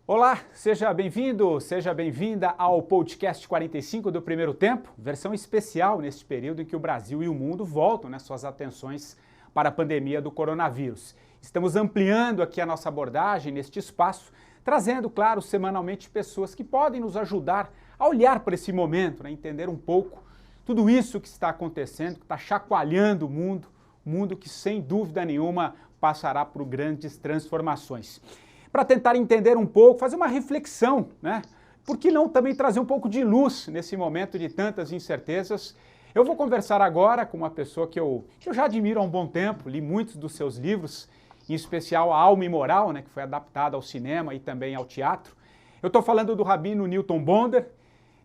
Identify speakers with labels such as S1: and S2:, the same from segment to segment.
S1: Olá, seja bem-vindo, seja bem-vinda ao podcast 45 do Primeiro Tempo, versão especial neste período em que o Brasil e o mundo voltam, suas atenções para a pandemia do coronavírus. Estamos ampliando aqui a nossa abordagem neste espaço, trazendo, claro, semanalmente pessoas que podem nos ajudar a olhar para esse momento, entender um pouco tudo isso que está acontecendo, que está chacoalhando o mundo que sem dúvida nenhuma passará por grandes transformações. Para tentar entender um pouco, fazer uma reflexão, Por que não também trazer um pouco de luz nesse momento de tantas incertezas? Eu vou conversar agora com uma pessoa que eu já admiro há um bom tempo, li muitos dos seus livros, em especial A Alma e Moral, que foi adaptada ao cinema e também ao teatro. Eu estou falando do rabino Newton Bonder.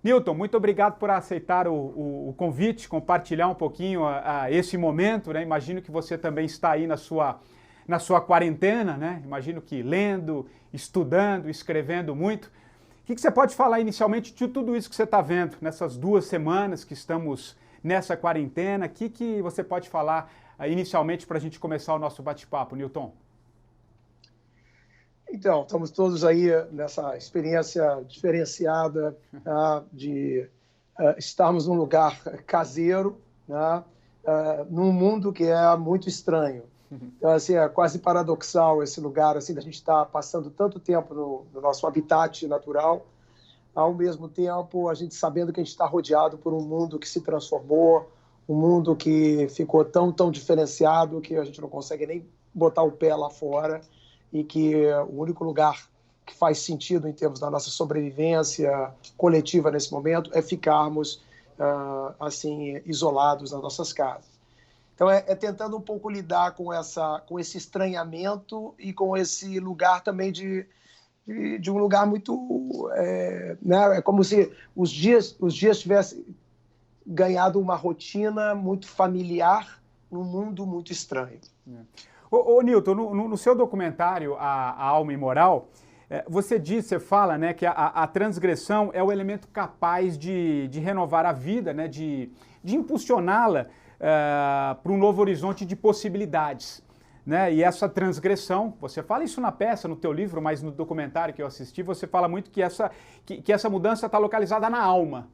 S1: Newton, muito obrigado por aceitar o convite, compartilhar um pouquinho esse momento, Imagino que você também está aí na sua quarentena, Imagino que lendo, estudando, escrevendo muito. O que você pode falar inicialmente de tudo isso que você está vendo nessas 2 semanas que estamos nessa quarentena? O que você pode falar inicialmente para a gente começar o nosso bate-papo, Newton?
S2: Então, estamos todos aí nessa experiência diferenciada de estarmos num lugar caseiro, num mundo que é muito estranho. Então, assim, é quase paradoxal esse lugar, assim, da gente estar passando tanto tempo no nosso habitat natural, ao mesmo tempo a gente sabendo que a gente está rodeado por um mundo que se transformou, um mundo que ficou tão diferenciado que a gente não consegue nem botar o pé lá fora e que o único lugar que faz sentido em termos da nossa sobrevivência coletiva nesse momento é ficarmos assim isolados nas nossas casas. Então, é tentando um pouco lidar com esse estranhamento e com esse lugar também de um lugar muito... É como se os dias tivessem ganhado uma rotina muito familiar num mundo muito estranho.
S1: Ô Newton, no seu documentário A Alma e Moral, você fala que a transgressão é o elemento capaz de renovar a vida, de impulsioná-la para um novo horizonte de possibilidades. E essa transgressão, você fala isso na peça, no teu livro, mas no documentário que eu assisti, você fala muito que essa mudança está localizada na alma.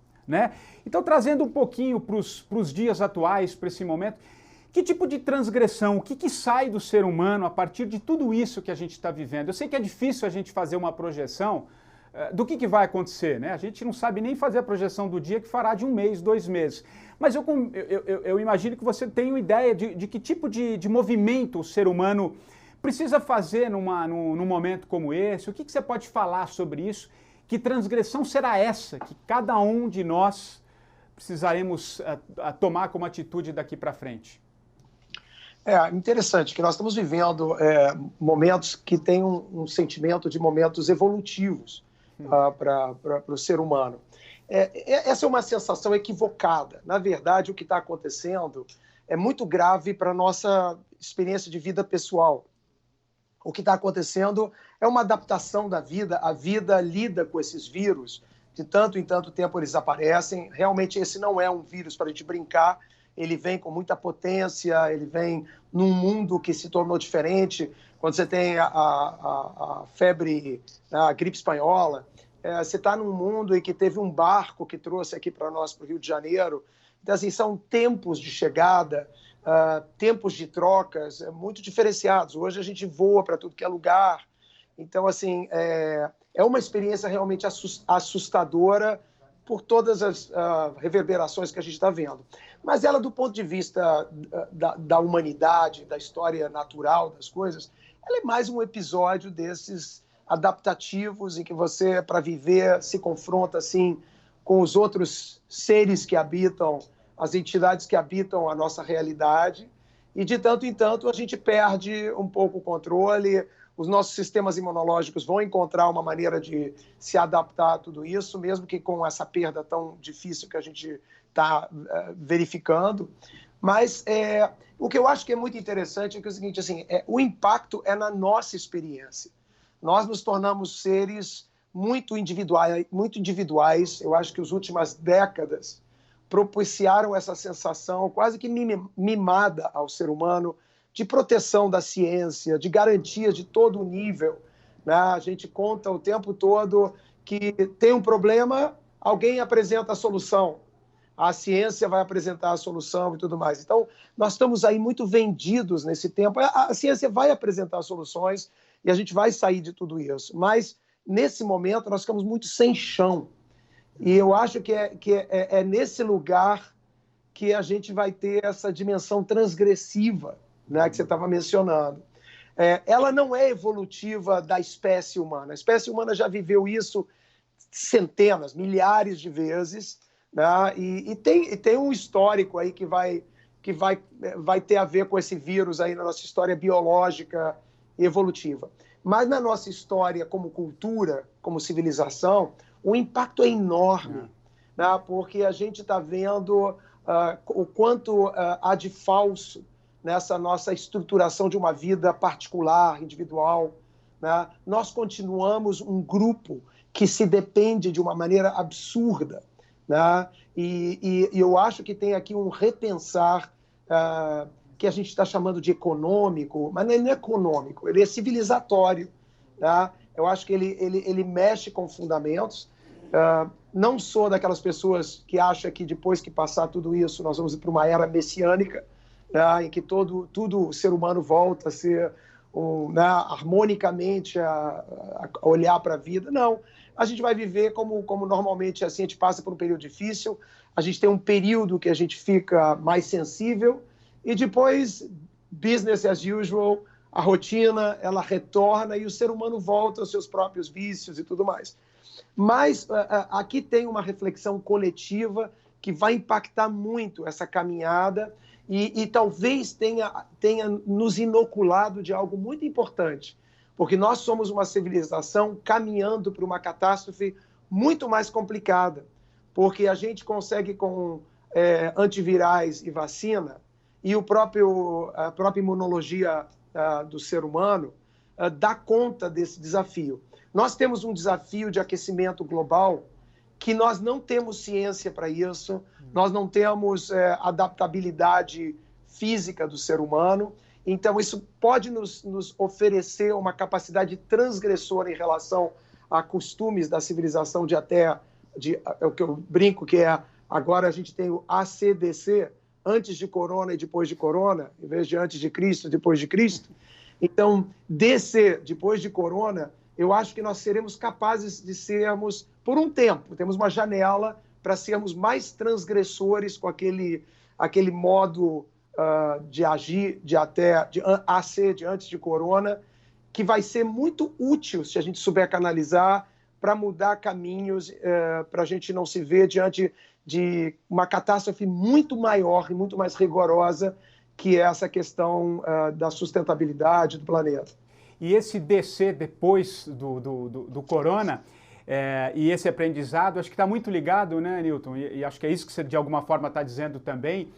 S1: Então, trazendo um pouquinho para os dias atuais, para esse momento, que tipo de transgressão, o que sai do ser humano a partir de tudo isso que a gente está vivendo? Eu sei que é difícil a gente fazer uma projeção do que vai acontecer, A gente não sabe nem fazer a projeção do dia que fará de 1 mês, 2 meses. Mas eu imagino que você tem uma ideia de que tipo de movimento o ser humano precisa fazer num momento como esse. O que você pode falar sobre isso? Que transgressão será essa que cada um de nós precisaremos tomar como atitude daqui para frente?
S2: É interessante que nós estamos vivendo momentos que têm um sentimento de momentos evolutivos para o ser humano. Essa é uma sensação equivocada. Na verdade, o que está acontecendo é muito grave para a nossa experiência de vida pessoal. O que está acontecendo é uma adaptação da vida. A vida lida com esses vírus. De tanto em tanto tempo eles aparecem. Realmente esse não é um vírus para a gente brincar. Ele vem com muita potência, ele vem num mundo que se tornou diferente. Quando você tem a febre, a gripe espanhola, você está num mundo em que teve um barco que trouxe aqui para nós, para o Rio de Janeiro. Então, assim, são tempos de chegada, tempos de trocas muito diferenciados. Hoje a gente voa para tudo que é lugar. Então, assim, é uma experiência realmente assustadora por todas as reverberações que a gente está vendo. Mas ela, do ponto de vista da humanidade, da história natural das coisas, ela é mais um episódio desses adaptativos em que você, para viver, se confronta assim, com os outros seres que habitam, as entidades que habitam a nossa realidade, e de tanto em tanto a gente perde um pouco o controle, os nossos sistemas imunológicos vão encontrar uma maneira de se adaptar a tudo isso, mesmo que com essa perda tão difícil que a gente está verificando. Mas o que eu acho que é muito interessante é que é o seguinte, assim, o impacto é na nossa experiência. Nós nos tornamos seres muito individuais. Eu acho que as últimas décadas propiciaram essa sensação quase que mimada ao ser humano de proteção da ciência, de garantia de todo o nível né? A gente conta o tempo todo que tem um problema, alguém apresenta a solução. A ciência vai apresentar a solução e tudo mais. Então, nós estamos aí muito vendidos nesse tempo. A ciência vai apresentar soluções e a gente vai sair de tudo isso. Mas, nesse momento, nós ficamos muito sem chão. E eu acho que é nesse lugar que a gente vai ter essa dimensão transgressiva, né, que você estava mencionando. Ela não é evolutiva da espécie humana. A espécie humana já viveu isso centenas, milhares de vezes, né? E tem um histórico aí que vai ter a ver com esse vírus aí na nossa história biológica e evolutiva. Mas na nossa história como cultura, como civilização, o impacto é enorme, né? Porque a gente está vendo o quanto há de falso nessa nossa estruturação de uma vida particular, individual, né? Nós continuamos um grupo que se depende de uma maneira absurda, né? E eu acho que tem aqui um repensar que a gente está chamando de econômico, mas ele não é econômico, ele é civilizatório, né? Eu acho que ele mexe com fundamentos. Não sou daquelas pessoas que acham que depois que passar tudo isso nós vamos para uma era messiânica, né, em que tudo o ser humano volta a ser né, harmonicamente a olhar para a vida. Não, a gente vai viver como normalmente assim, a gente passa por um período difícil, a gente tem um período que a gente fica mais sensível e depois, business as usual, a rotina, ela retorna e o ser humano volta aos seus próprios vícios e tudo mais. Mas aqui tem uma reflexão coletiva que vai impactar muito essa caminhada e talvez tenha nos inoculado de algo muito importante, porque nós somos uma civilização caminhando para uma catástrofe muito mais complicada, porque a gente consegue com antivirais e vacina e a própria imunologia do ser humano dá conta desse desafio. Nós temos um desafio de aquecimento global que nós não temos ciência para isso, nós não temos adaptabilidade física do ser humano, então isso pode nos oferecer uma capacidade transgressora em relação a costumes da civilização é o que eu brinco que agora a gente tem o ACDC, antes de corona e depois de corona, em vez de antes de Cristo, depois de Cristo. Então, DC, depois de corona, eu acho que nós seremos capazes de sermos, por um tempo, temos uma janela para sermos mais transgressores com aquele modo de agir de AC, de antes de corona, que vai ser muito útil se a gente souber canalizar para mudar caminhos, para a gente não se ver diante de uma catástrofe muito maior e muito mais rigorosa, que é essa questão da sustentabilidade do planeta.
S1: E esse descer depois do corona e esse aprendizado, acho que está muito ligado, né, Newton? E acho que é isso que você de alguma forma está dizendo também,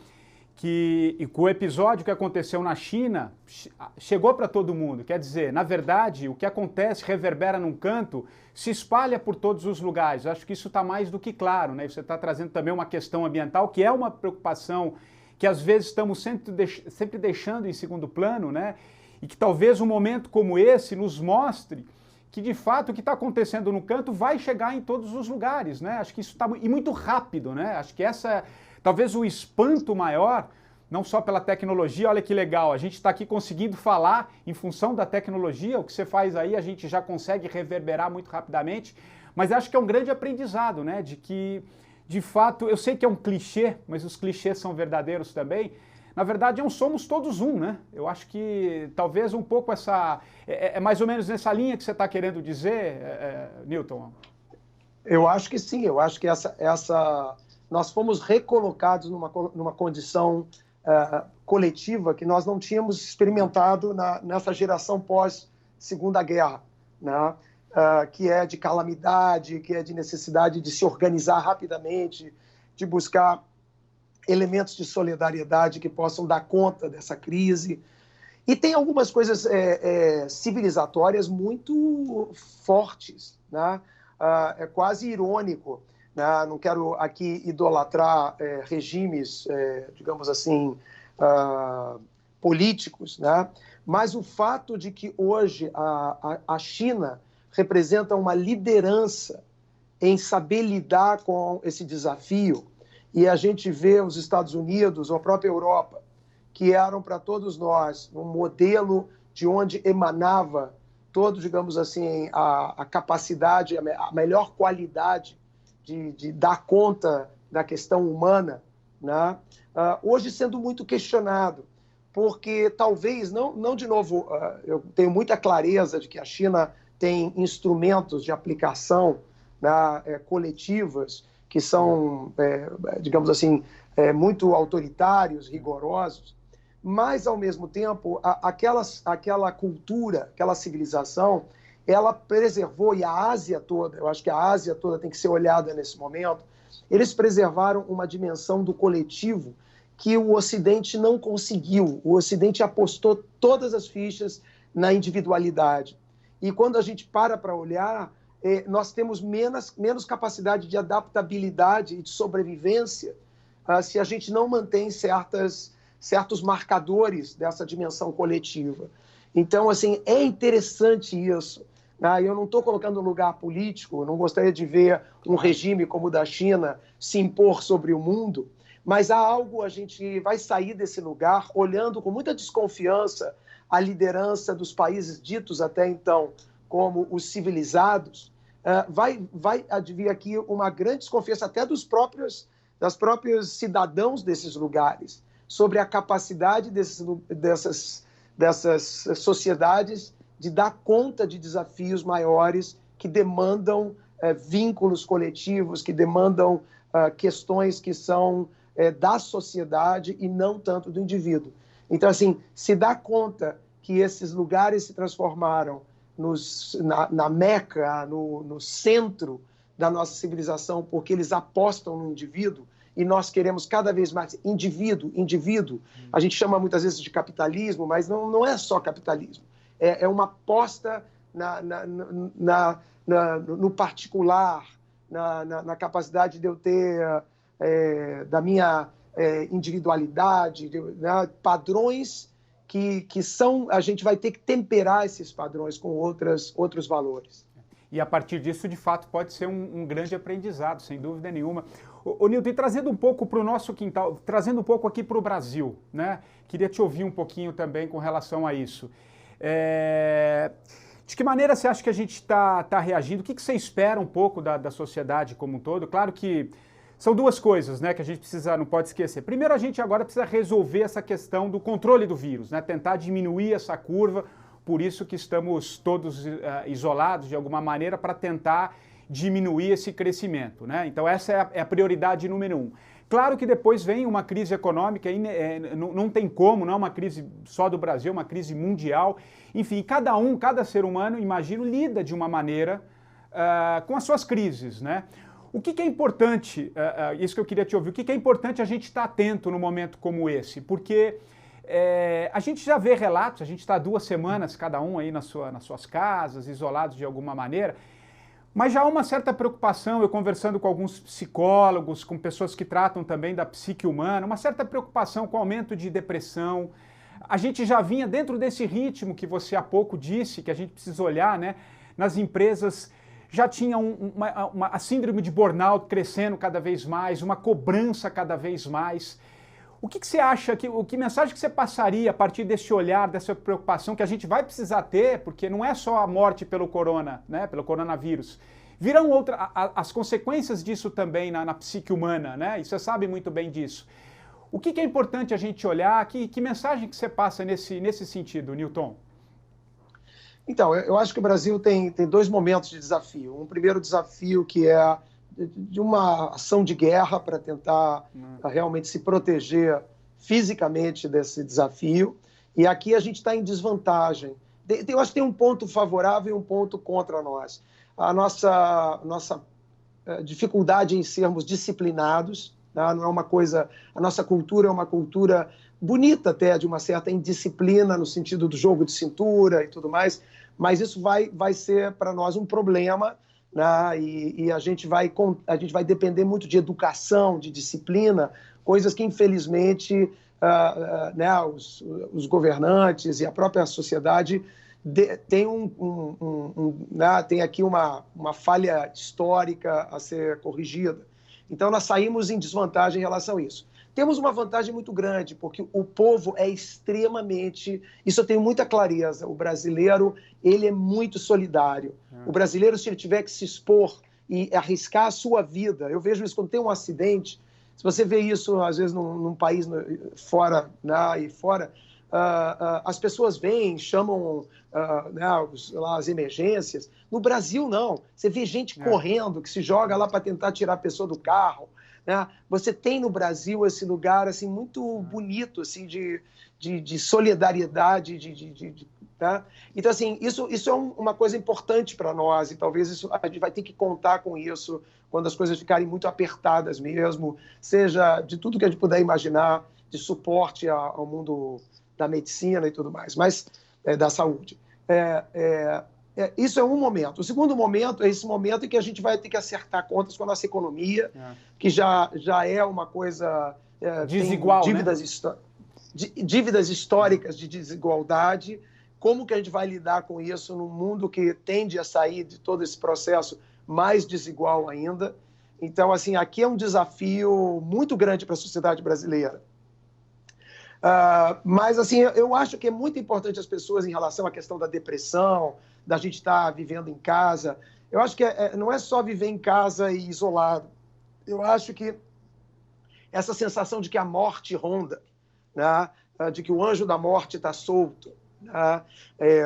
S1: que o episódio que aconteceu na China chegou para todo mundo. Quer dizer, na verdade, o que acontece, reverbera num canto, se espalha por todos os lugares. Acho que isso está mais do que claro, né? Você está trazendo também uma questão ambiental, que é uma preocupação que às vezes estamos sempre deixando em segundo plano, né? E que talvez um momento como esse nos mostre que, de fato, o que está acontecendo no canto vai chegar em todos os lugares, né? Acho que isso está e muito rápido, né? Acho que essa talvez o espanto maior, não só pela tecnologia, olha que legal, a gente está aqui conseguindo falar em função da tecnologia, o que você faz aí a gente já consegue reverberar muito rapidamente, mas acho que é um grande aprendizado, né? De que, de fato, eu sei que é um clichê, mas os clichês são verdadeiros também. Na verdade, somos todos um, né? Eu acho que talvez um pouco essa... É mais ou menos nessa linha que você está querendo dizer, Newton?
S2: Eu acho que sim, eu acho que nós fomos recolocados numa condição coletiva que nós não tínhamos experimentado nessa geração pós-Segunda Guerra, né? Que é de calamidade, que é de necessidade de se organizar rapidamente, de buscar elementos de solidariedade que possam dar conta dessa crise. E tem algumas coisas civilizatórias muito fortes, né? É quase irônico, né? Não quero aqui idolatrar regimes, digamos assim, políticos, né? mas o fato de que hoje a China representa uma liderança em saber lidar com esse desafio, e a gente vê os Estados Unidos, ou a própria Europa, que eram para todos nós um modelo de onde emanava todo, digamos assim, a capacidade, a melhor qualidade de dar conta da questão humana, né? Hoje sendo muito questionado, porque talvez, não de novo, eu tenho muita clareza de que a China tem instrumentos de aplicação, né, coletivas que são, digamos assim, muito autoritários, rigorosos, mas, ao mesmo tempo, aquela cultura, aquela civilização, ela preservou, e a Ásia toda, eu acho que a Ásia toda tem que ser olhada nesse momento, eles preservaram uma dimensão do coletivo que o Ocidente não conseguiu. O Ocidente apostou todas as fichas na individualidade. E quando a gente para olhar, nós temos menos capacidade de adaptabilidade e de sobrevivência se a gente não mantém certos marcadores dessa dimensão coletiva. Então, assim, é interessante isso. Eu não estou colocando no lugar político, não gostaria de ver um regime como o da China se impor sobre o mundo, mas há algo, a gente vai sair desse lugar olhando com muita desconfiança a liderança dos países ditos até então como os civilizados, vai advir aqui uma grande desconfiança até dos próprios cidadãos desses lugares sobre a capacidade dessas sociedades de dar conta de desafios maiores que demandam vínculos coletivos, que demandam questões que são da sociedade e não tanto do indivíduo. Então, assim, se dá conta que esses lugares se transformaram na Meca, no centro da nossa civilização, porque eles apostam no indivíduo, e nós queremos cada vez mais indivíduo. A gente chama muitas vezes de capitalismo, mas não é só capitalismo. É uma aposta no particular, na capacidade de eu ter, da minha individualidade, né, padrões que são... A gente vai ter que temperar esses padrões com outros valores.
S1: E a partir disso, de fato, pode ser um grande aprendizado, sem dúvida nenhuma. Ô Nilton, e trazendo um pouco para o nosso quintal, trazendo um pouco aqui para o Brasil, né? Queria te ouvir um pouquinho também com relação a isso. De que maneira você acha que a gente está reagindo? O que você espera um pouco da sociedade como um todo? Claro que são duas coisas, né, que a gente não pode esquecer. Primeiro, a gente agora precisa resolver essa questão do controle do vírus, né? Tentar diminuir essa curva. Por isso que estamos todos isolados de alguma maneira para tentar diminuir esse crescimento, né? Então essa é a prioridade número 1. Claro que depois vem uma crise econômica, não tem como, não é uma crise só do Brasil, é uma crise mundial. Enfim, cada ser humano, imagino, lida de uma maneira com as suas crises, né? O que é importante, isso que eu queria te ouvir, o que é importante a gente estar atento num momento como esse? Porque... a gente já vê relatos, a gente está 2 semanas cada um aí nas suas casas, isolados de alguma maneira, mas já há uma certa preocupação, eu conversando com alguns psicólogos, com pessoas que tratam também da psique humana, uma certa preocupação com o aumento de depressão. A gente já vinha dentro desse ritmo que você há pouco disse, que a gente precisa olhar, né? Nas empresas já tinha a síndrome de burnout crescendo cada vez mais, uma cobrança cada vez mais. O que você acha, que mensagem que você passaria a partir desse olhar, dessa preocupação que a gente vai precisar ter, porque não é só a morte pelo né, pelo coronavírus, virão as consequências disso também na psique humana, né? E você sabe muito bem disso. O que é importante a gente olhar, que mensagem que você passa nesse sentido, Nilton?
S2: Então, eu acho que o Brasil tem 2 momentos de desafio. Um primeiro desafio que é de uma ação de guerra para tentar realmente se proteger fisicamente desse desafio. E aqui a gente está em desvantagem. Eu acho que tem um ponto favorável e um ponto contra nós. A nossa dificuldade em sermos disciplinados, né? Não é uma coisa... A nossa cultura é uma cultura bonita até, de uma certa indisciplina no sentido do jogo de cintura e tudo mais, mas isso vai ser para nós um problema, né? E a gente vai depender muito de educação, de disciplina, coisas que, infelizmente, né, os governantes e a própria sociedade tem, né, tem aqui uma falha histórica a ser corrigida. Então, nós saímos em desvantagem em relação a isso. Temos uma vantagem muito grande, porque o povo é extremamente... Isso eu tenho muita clareza. O brasileiro, ele é muito solidário. O brasileiro, se ele tiver que se expor e arriscar a sua vida... Eu vejo isso quando tem um acidente. Se você vê isso, às vezes, num país fora, né, e fora, as pessoas vêm, chamam né, as emergências. No Brasil, não. Você vê gente correndo, que se joga lá para tentar tirar a pessoa do carro. Né? Você tem no Brasil esse lugar assim, muito bonito assim, de solidariedade. Tá? Então, assim, isso é uma coisa importante para nós e talvez a gente vai ter que contar com isso quando as coisas ficarem muito apertadas mesmo, seja de tudo que a gente puder imaginar, de suporte ao mundo da medicina e tudo mais, mas da saúde. Isso é um momento. O segundo momento é esse momento em que a gente vai ter que acertar contas com a nossa economia, que já é uma coisa...
S1: desigual,
S2: tem dívidas históricas de desigualdade. Como que a gente vai lidar com isso num mundo que tende a sair de todo esse processo mais desigual ainda? Então, assim, aqui é um desafio muito grande para a sociedade brasileira. Mas, assim, eu acho que é muito importante as pessoas, em relação à questão da depressão, da gente estar vivendo em casa. Eu acho que não é só viver em casa e isolado. Eu acho que essa sensação de que a morte ronda, né? De que o anjo da morte está solto. Né?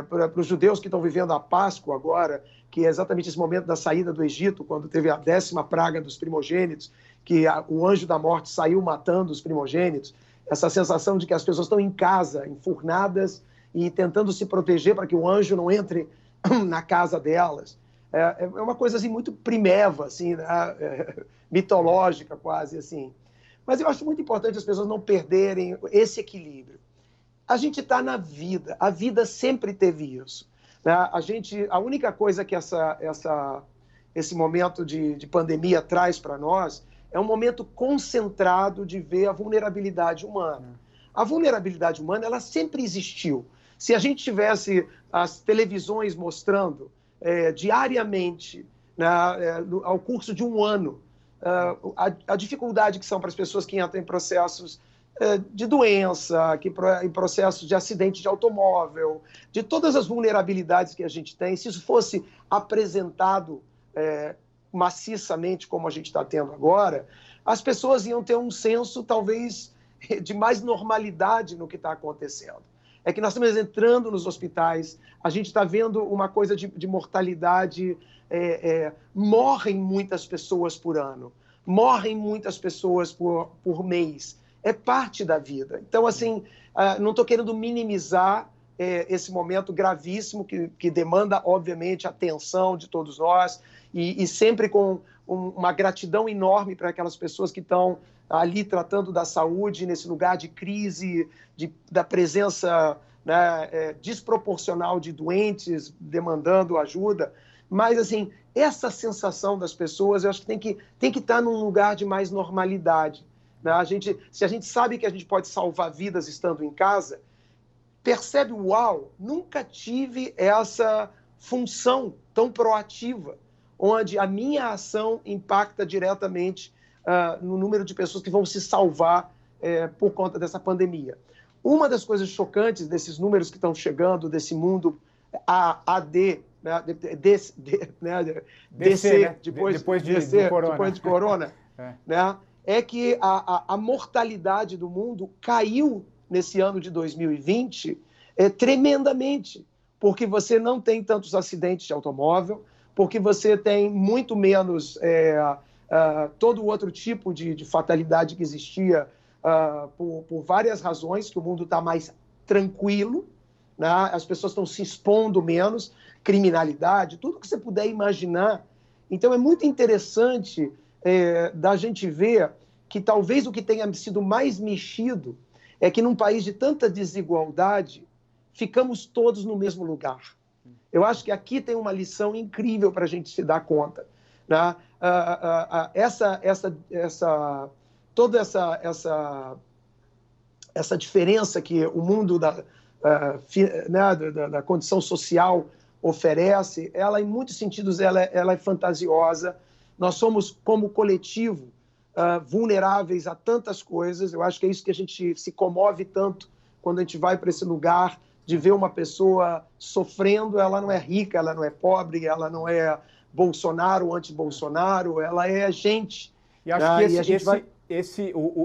S2: Para os judeus que estão vivendo a Páscoa agora, que é exatamente esse momento da saída do Egito, quando teve a 10ª praga dos primogênitos, que o anjo da morte saiu matando os primogênitos, essa sensação de que as pessoas estão em casa, enfurnadas, e tentando se proteger para que o anjo não entre na casa delas. É uma coisa assim, muito primeva, assim, né? Mitológica quase. Assim. Mas eu acho muito importante as pessoas não perderem esse equilíbrio. A gente está na vida, a vida sempre teve isso. Né? A única coisa que esse momento de pandemia traz para nós é um momento concentrado de ver a vulnerabilidade humana. A vulnerabilidade humana, ela sempre existiu. Se a gente tivesse as televisões mostrando diariamente, né, ao curso de um ano, a dificuldade que são para as pessoas que entram em processos de doença, em processos de acidente de automóvel, de todas as vulnerabilidades que a gente tem, se isso fosse apresentado maciçamente como a gente está tendo agora, as pessoas iam ter um senso, talvez, de mais normalidade no que está acontecendo. É que nós estamos entrando nos hospitais, a gente está vendo uma coisa de mortalidade, morrem muitas pessoas por ano, morrem muitas pessoas por mês, é parte da vida. Então, assim, não estou querendo minimizar esse momento gravíssimo que demanda, obviamente, a atenção de todos nós e sempre com uma gratidão enorme para aquelas pessoas que estão ali tratando da saúde, nesse lugar de crise, da presença, né, desproporcional de doentes demandando ajuda. Mas, assim, essa sensação das pessoas, eu acho que tem que estar num lugar de mais normalidade. Né? Se a gente sabe que a gente pode salvar vidas estando em casa, percebe, uau, nunca tive essa função tão proativa, onde a minha ação impacta diretamente no número de pessoas que vão se salvar por conta dessa pandemia. Uma das coisas chocantes desses números que estão chegando, desse mundo AD, né, DC, né? depois de corona, né, é que a mortalidade do mundo caiu nesse ano de 2020 tremendamente, porque você não tem tantos acidentes de automóvel, porque você tem muito menos todo outro tipo de fatalidade que existia por várias razões, que o mundo está mais tranquilo, né? As pessoas estão se expondo menos, criminalidade, tudo que você puder imaginar. Então, é muito interessante da gente ver que talvez o que tenha sido mais mexido é que num país de tanta desigualdade, ficamos todos no mesmo lugar. Eu acho que aqui tem uma lição incrível para a gente se dar conta. Né? Toda essa diferença que o mundo da condição social oferece, ela, em muitos sentidos, ela é fantasiosa. Nós somos, como coletivo, vulneráveis a tantas coisas. Eu acho que é isso que a gente se comove tanto quando a gente vai para esse lugar de ver uma pessoa sofrendo. Ela não é rica, ela não é pobre, ela não é Bolsonaro ou anti-Bolsonaro, ela é gente.
S1: E acho que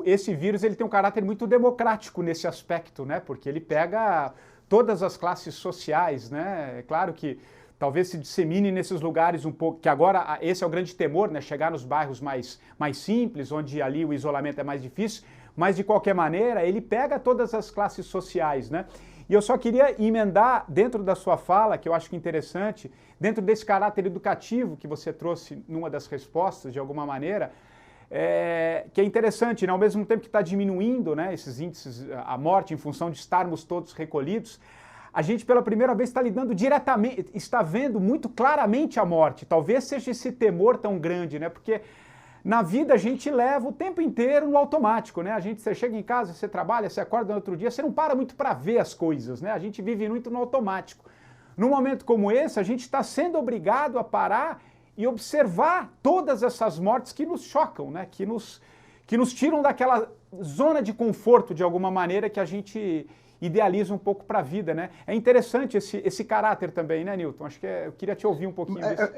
S1: esse vírus ele tem um caráter muito democrático nesse aspecto, né? Porque ele pega todas as classes sociais, né? É claro que talvez se dissemine nesses lugares um pouco, que agora esse é o grande temor, né? Chegar nos bairros mais simples, onde ali o isolamento é mais difícil, mas de qualquer maneira ele pega todas as classes sociais, né? E eu só queria emendar dentro da sua fala, que eu acho que é interessante, dentro desse caráter educativo que você trouxe numa das respostas, de alguma maneira, que é interessante, né? Ao mesmo tempo que está diminuindo, né, esses índices, a morte, em função de estarmos todos recolhidos, a gente pela primeira vez está lidando diretamente, está vendo muito claramente a morte. Talvez seja esse temor tão grande, né? Porque na vida a gente leva o tempo inteiro no automático, né? Você chega em casa, você trabalha, você acorda no outro dia, você não para muito para ver as coisas, né? A gente vive muito no automático. Num momento como esse, a gente está sendo obrigado a parar e observar todas essas mortes que nos chocam, né? Que nos tiram daquela zona de conforto, de alguma maneira, que a gente idealiza um pouco para a vida, né? É interessante esse caráter também, né, Newton? Acho que eu queria te ouvir um pouquinho disso.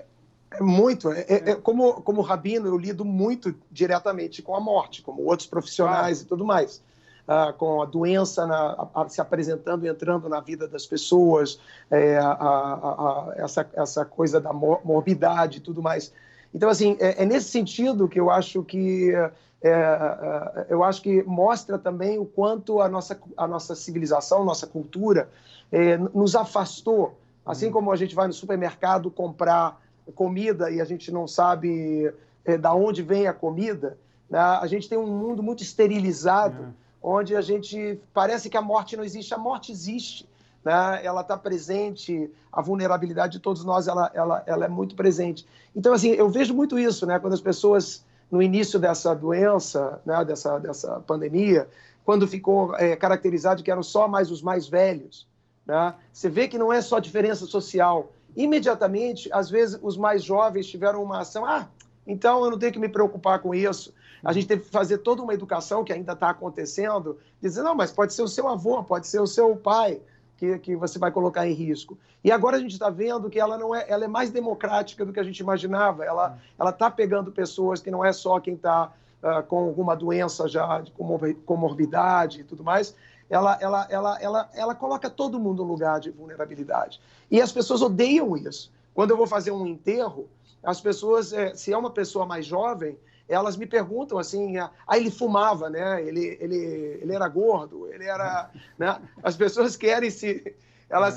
S2: Muito. Como rabino, eu lido muito diretamente com a morte, como outros profissionais e tudo mais. Com a doença se apresentando e entrando na vida das pessoas, essa coisa da morbidade e tudo mais. Então, assim, é nesse sentido que eu acho que mostra também o quanto a nossa civilização, nossa cultura nos afastou. Assim como a gente vai no supermercado comprar comida e a gente não sabe da onde vem a comida, né? A gente tem um mundo muito esterilizado, onde a gente parece que a morte não existe. A morte existe, né? Ela está presente, a vulnerabilidade de todos nós ela é muito presente. Então, assim, eu vejo muito isso, né? Quando as pessoas, no início dessa doença, né? dessa pandemia, quando ficou caracterizado que eram só mais os mais velhos, né? Você vê que não é só diferença social. Imediatamente, às vezes, os mais jovens tiveram uma ação, então eu não tenho que me preocupar com isso. A gente teve que fazer toda uma educação que ainda está acontecendo, dizendo, não, mas pode ser o seu avô, pode ser o seu pai que você vai colocar em risco. E agora a gente está vendo que ela é mais democrática do que a gente imaginava. Ela está pegando pessoas que não é só quem está com alguma doença já, de comorbidade e tudo mais. Ela coloca todo mundo no lugar de vulnerabilidade. E as pessoas odeiam isso. Quando eu vou fazer um enterro, as pessoas, se é uma pessoa mais jovem, elas me perguntam assim, ele fumava, né? Ele era gordo, ele era... Né? As pessoas querem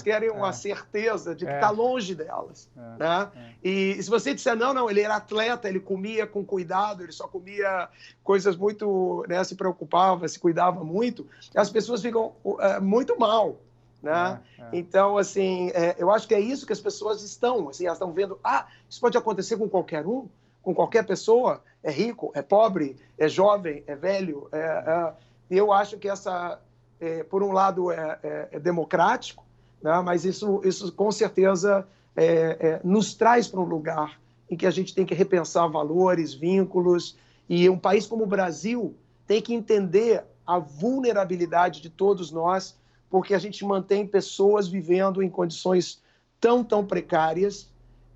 S2: querem uma certeza de que está longe delas. Né? E se você disser, não, ele era atleta, ele comia com cuidado, ele só comia coisas muito... Né, se preocupava, se cuidava muito, as pessoas ficam muito mal. Né? Então, assim, eu acho que é isso que as pessoas estão. Assim, elas estão vendo, isso pode acontecer com qualquer um, com qualquer pessoa, é rico, é pobre, é jovem, é velho. Eu acho que por um lado, é democrático, né? Mas isso com certeza nos traz para um lugar em que a gente tem que repensar valores, vínculos, e um país como o Brasil tem que entender a vulnerabilidade de todos nós, porque a gente mantém pessoas vivendo em condições tão precárias,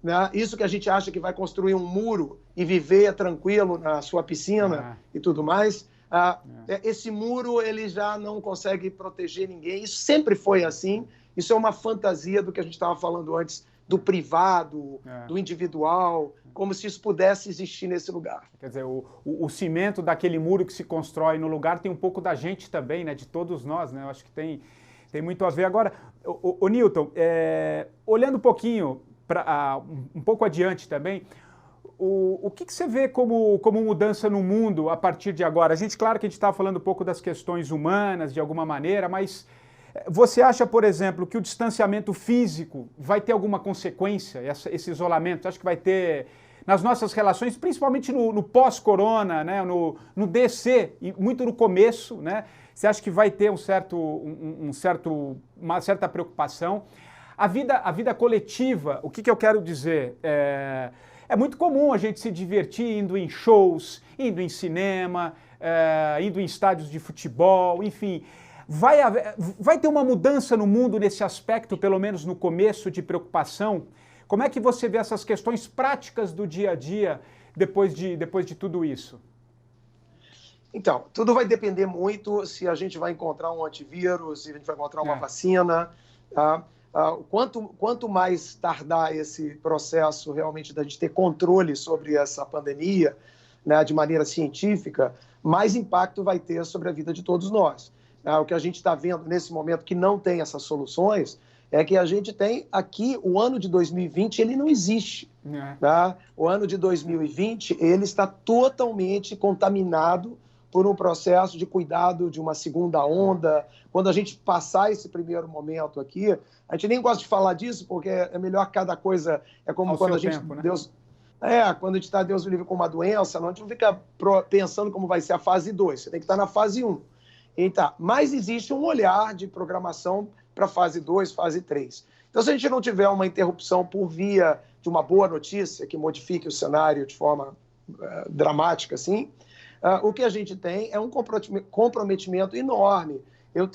S2: né? Isso que a gente acha que vai construir um muro e viver tranquilo na sua piscina e tudo mais, esse muro ele já não consegue proteger ninguém. Isso sempre foi assim. Isso é uma fantasia do que a gente estava falando antes, do privado, do individual, como se isso pudesse existir nesse lugar.
S1: Quer dizer, o cimento daquele muro que se constrói no lugar tem um pouco da gente também, né? De todos nós, né? Eu acho que tem muito a ver. Agora, o Newton, olhando um pouquinho, um pouco adiante também, o que você vê como mudança no mundo a partir de agora? Claro que a gente estava falando um pouco das questões humanas, de alguma maneira, mas você acha, por exemplo, que o distanciamento físico vai ter alguma consequência, esse isolamento? Acho que vai ter nas nossas relações, principalmente no pós-corona, né, no DC, e muito no começo, né? Você acha que vai ter uma certa preocupação? A vida coletiva, o que eu quero dizer? É muito comum a gente se divertir indo em shows, indo em cinema, indo em estádios de futebol, enfim. Vai ter uma mudança no mundo nesse aspecto, pelo menos no começo, de preocupação? Como é que você vê essas questões práticas do dia a dia depois de tudo isso?
S2: Então, tudo vai depender muito se a gente vai encontrar um antivírus, se a gente vai encontrar uma vacina. Tá? Quanto mais tardar esse processo realmente da gente ter controle sobre essa pandemia, né, de maneira científica, mais impacto vai ter sobre a vida de todos nós. O que a gente está vendo nesse momento que não tem essas soluções é que a gente tem aqui o ano de 2020, ele não existe. Tá? O ano de 2020 ele está totalmente contaminado por um processo de cuidado de uma segunda onda. Quando a gente passar esse primeiro momento aqui, a gente nem gosta de falar disso, porque é melhor cada coisa, é como quando a gente...
S1: Tempo, né?
S2: Quando a gente está, Deus me livre, com uma doença, a gente não fica pensando como vai ser a fase 2, você tem que estar na fase 1. Então, mas existe um olhar de programação para fase 2, fase 3. Então, se a gente não tiver uma interrupção por via de uma boa notícia que modifique o cenário de forma dramática, assim, o que a gente tem é um comprometimento enorme. Eu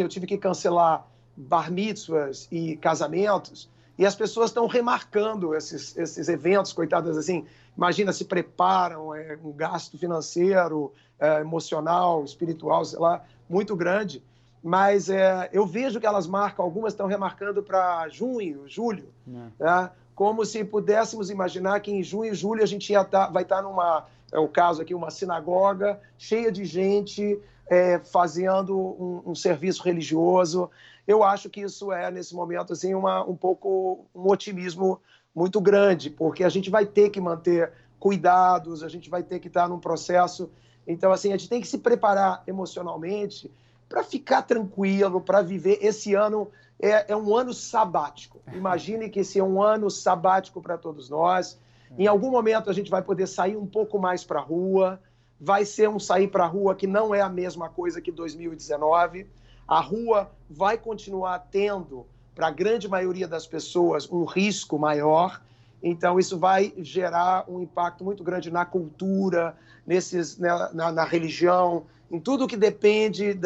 S2: tive que cancelar bar mitzvahs e casamentos, e as pessoas estão remarcando esses eventos, coitadas, assim, imagina, se preparam, um gasto financeiro, emocional, espiritual, sei lá, muito grande, mas eu vejo que elas marcam, algumas estão remarcando para junho, julho, né? Como se pudéssemos imaginar que em junho e julho a gente vai estar numa, o caso aqui, uma sinagoga cheia de gente fazendo um serviço religioso. Eu acho que isso nesse momento, assim, um otimismo muito grande, porque a gente vai ter que manter cuidados, a gente vai ter que estar num processo. Então, assim, a gente tem que se preparar emocionalmente para ficar tranquilo, para viver. Esse ano é um ano sabático. Imagine que esse é um ano sabático para todos nós. Em algum momento a gente vai poder sair um pouco mais para a rua. Vai ser um sair para a rua que não é a mesma coisa que 2019. A rua vai continuar tendo, para a grande maioria das pessoas, um risco maior. Então, isso vai gerar um impacto muito grande na cultura, na religião, em tudo que depende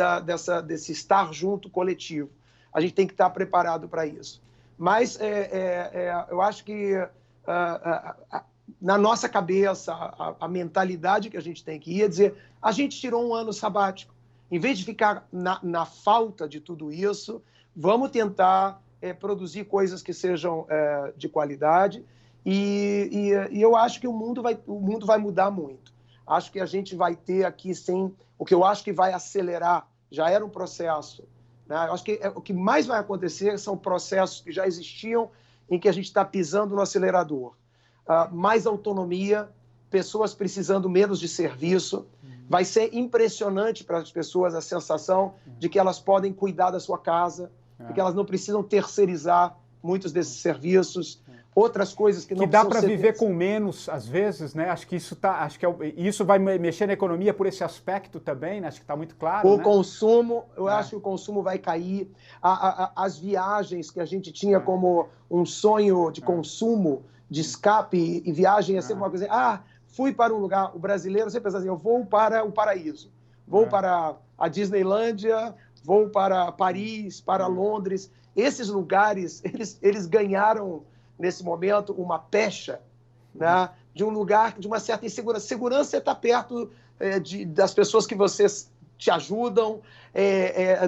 S2: desse estar junto coletivo. A gente tem que estar preparado para isso. Mas eu acho que na nossa cabeça, a mentalidade que a gente tem que ir é dizer, a gente tirou um ano sabático. Em vez de ficar na falta de tudo isso, vamos tentar produzir coisas que sejam de qualidade. E eu acho que o mundo vai mudar muito. Acho que a gente vai ter aqui, sim, o que eu acho que vai acelerar, já era um processo, né? Eu acho que o que mais vai acontecer são processos que já existiam, em que a gente está pisando no acelerador. Mais autonomia, pessoas precisando menos de serviço. Vai ser impressionante para as pessoas a sensação de que elas podem cuidar da sua casa, de que elas não precisam terceirizar muitos desses serviços. Outras coisas que não
S1: dá para viver com menos, às vezes, né? Acho que isso vai mexer na economia por esse aspecto também, né? Acho que está muito claro.
S2: O consumo, eu acho que o consumo vai cair. As viagens que a gente tinha como um sonho de consumo, de escape, e viagem é sempre uma coisa. Fui para um lugar. O brasileiro sempre pensa assim: eu vou para o paraíso, vou para a Disneylândia, vou para Paris, para Londres. Esses lugares, eles ganharam nesse momento uma pecha, né, de um lugar de uma certa insegurança. Segurança é estar perto das pessoas que vocês te ajudam,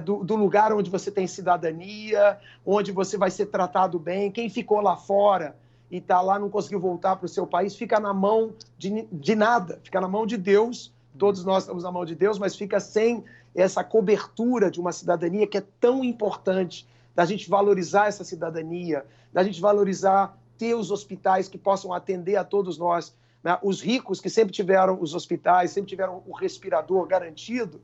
S2: do lugar onde você tem cidadania, onde você vai ser tratado bem. Quem ficou lá fora e está lá, não conseguiu voltar para o seu país, fica na mão de nada, fica na mão de Deus. Todos nós estamos na mão de Deus, mas fica sem essa cobertura de uma cidadania que é tão importante, da gente valorizar essa cidadania, da gente valorizar ter os hospitais que possam atender a todos nós, né? Os ricos que sempre tiveram os hospitais, sempre tiveram o respirador garantido,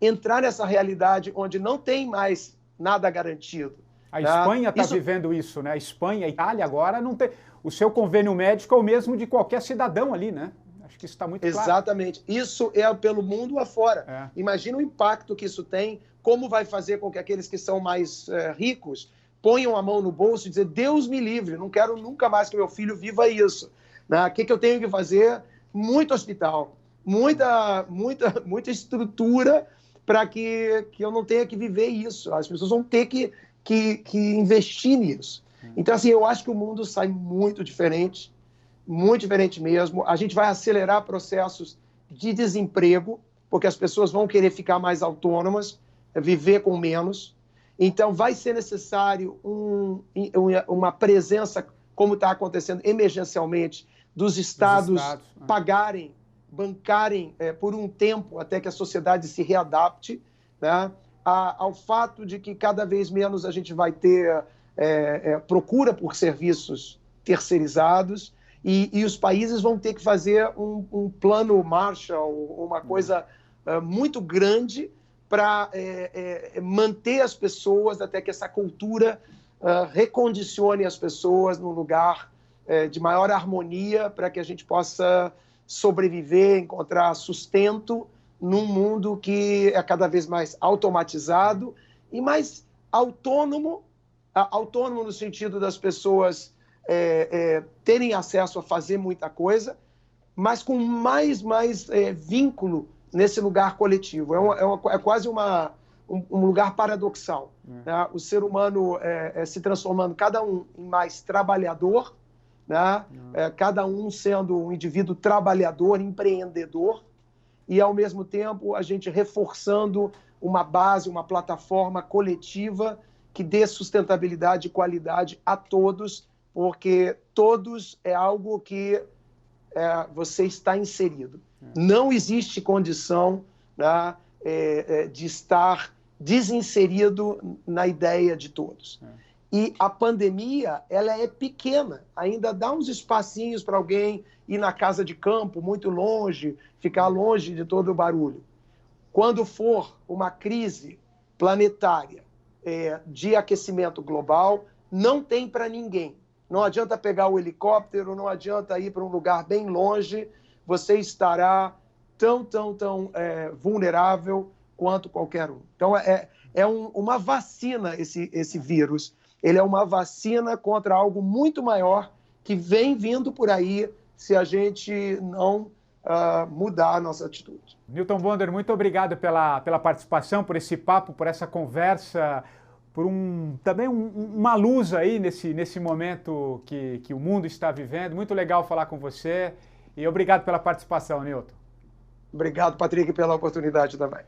S2: entrar nessa realidade onde não tem mais nada garantido.
S1: A Espanha está vivendo isso, né? A Espanha, a Itália agora não tem... O seu convênio médico é o mesmo de qualquer cidadão ali, né? Acho que isso está muito claro.
S2: Exatamente. Isso é pelo mundo afora. Imagina o impacto que isso tem, como vai fazer com que aqueles que são mais ricos ponham a mão no bolso e dizer, Deus me livre, não quero nunca mais que meu filho viva isso. Né? O que eu tenho que fazer? Muito hospital, muita estrutura para que eu não tenha que viver isso. As pessoas vão ter que investir nisso. Então, assim, eu acho que o mundo sai muito diferente mesmo. A gente vai acelerar processos de desemprego, porque as pessoas vão querer ficar mais autônomas, viver com menos. Então, vai ser necessário uma presença, como está acontecendo emergencialmente, dos estados pagarem, bancarem por um tempo até que a sociedade se readapte, né, ao fato de que cada vez menos a gente vai ter procura por serviços terceirizados e os países vão ter que fazer um plano Marshall, uma coisa muito grande para manter as pessoas até que essa cultura recondicione as pessoas num lugar de maior harmonia para que a gente possa sobreviver, encontrar sustento num mundo que é cada vez mais automatizado e mais autônomo no sentido das pessoas terem acesso a fazer muita coisa, mas com mais vínculo nesse lugar coletivo. É quase um lugar paradoxal. Né? O ser humano se transformando cada um em mais trabalhador, né? Cada um sendo um indivíduo trabalhador, empreendedor, e, ao mesmo tempo, a gente reforçando uma base, uma plataforma coletiva que dê sustentabilidade e qualidade a todos, porque todos é algo que você está inserido. Não existe condição, né, de estar desinserido na ideia de todos. E a pandemia, ela é pequena, ainda dá uns espacinhos para alguém ir na casa de campo, muito longe, ficar longe de todo o barulho. Quando for uma crise planetária de aquecimento global, não tem para ninguém. Não adianta pegar o helicóptero, não adianta ir para um lugar bem longe, você estará tão vulnerável quanto qualquer um. Então, uma vacina esse vírus. Ele é uma vacina contra algo muito maior que vem vindo por aí se a gente não mudar a nossa atitude.
S1: Newton Bonder, muito obrigado pela participação, por esse papo, por essa conversa, por também uma luz aí nesse momento que o mundo está vivendo. Muito legal falar com você e obrigado pela participação, Newton.
S2: Obrigado, Patrick, pela oportunidade também.